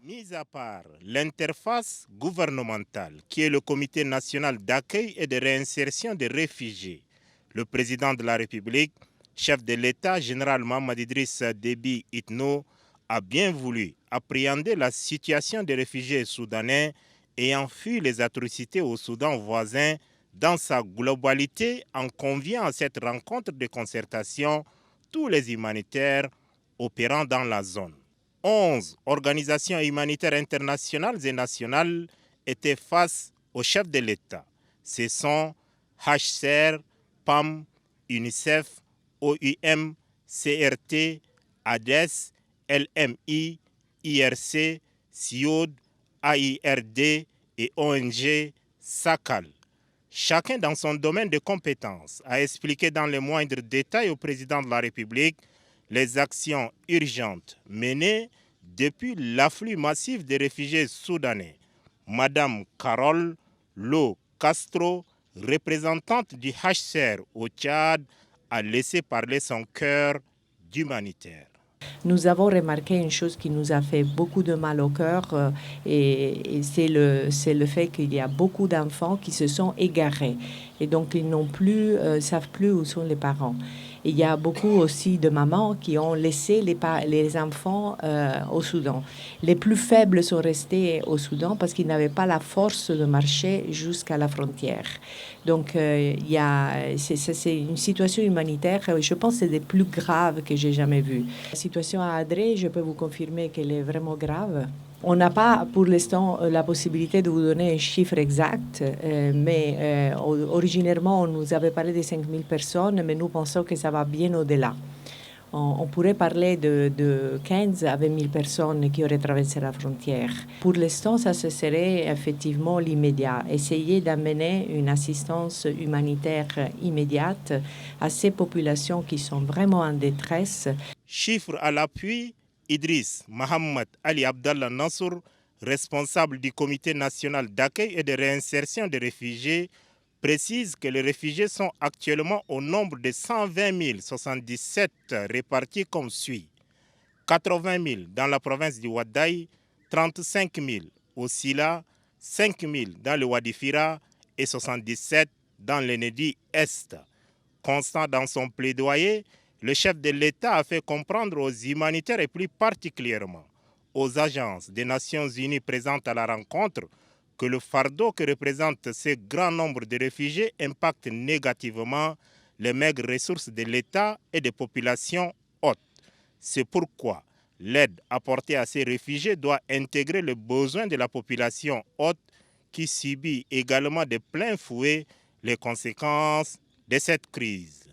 Mis à part l'interface gouvernementale, qui est le Comité national d'accueil et de réinsertion des réfugiés, le président de la République, chef de l'État, général Mohamed Idriss Déby Itno, a bien voulu appréhender la situation des réfugiés soudanais ayant fui les atrocités au Soudan voisin dans sa globalité, en conviant à cette rencontre de concertation tous les humanitaires opérant dans la zone. 11 organisations humanitaires internationales et nationales étaient face au chef de l'État. Ce sont HCR, PAM, UNICEF, OIM, CRT, ADES, LMI, IRC, SIOD, AIRD et ONG SACAL. Chacun dans son domaine de compétences a expliqué dans les moindres détails au président de la République les actions urgentes menées depuis l'afflux massif des réfugiés soudanais. Madame Carole Lo Castro, représentante du HCR au Tchad, a laissé parler son cœur d'humanitaire. Nous avons remarqué une chose qui nous a fait beaucoup de mal au cœur et c'est le fait qu'il y a beaucoup d'enfants qui se sont égarés et donc ils savent plus où sont les parents. Il y a beaucoup aussi de mamans qui ont laissé les enfants au Soudan. Les plus faibles sont restés au Soudan parce qu'ils n'avaient pas la force de marcher jusqu'à la frontière. Donc, c'est une situation humanitaire, je pense, c'est des plus graves que j'ai jamais vues. La situation à Adré, je peux vous confirmer qu'elle est vraiment grave. On n'a pas pour l'instant la possibilité de vous donner un chiffre exact, mais originairement, on nous avait parlé de 5000 personnes, mais nous pensons que ça va bien au-delà. On pourrait parler de 15 à 20 000 personnes qui auraient traversé la frontière. Pour l'instant, ça ce serait effectivement l'immédiat. Essayer d'amener une assistance humanitaire immédiate à ces populations qui sont vraiment en détresse. Chiffre à l'appui, Idriss Mohamed Ali Abdallah Nassour, responsable du Comité national d'accueil et de réinsertion des réfugiés, précise que les réfugiés sont actuellement au nombre de 120 077 répartis comme suit. 80 000 dans la province du Wadaï, 35 000 au Sila, 5 000 dans le Wadifira et 77 dans l'Ennedi Est. Constant dans son plaidoyer, le chef de l'État a fait comprendre aux humanitaires et plus particulièrement aux agences des Nations Unies présentes à la rencontre que le fardeau que représente ce grand nombre de réfugiés impacte négativement les maigres ressources de l'État et des populations hôtes. C'est pourquoi l'aide apportée à ces réfugiés doit intégrer les besoins de la population hôte qui subit également de plein fouet les conséquences de cette crise.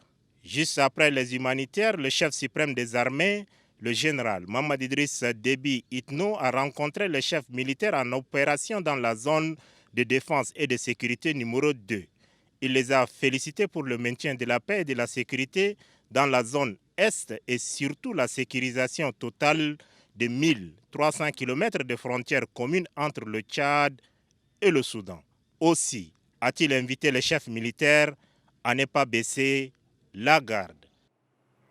Juste après les humanitaires, le chef suprême des armées, le général Mohamed Idriss Déby Itno, a rencontré les chefs militaires en opération dans la zone de défense et de sécurité numéro 2. Il les a félicités pour le maintien de la paix et de la sécurité dans la zone Est et surtout la sécurisation totale de 1300 km de frontières communes entre le Tchad et le Soudan. Aussi a-t-il invité les chefs militaires à ne pas baisser la garde.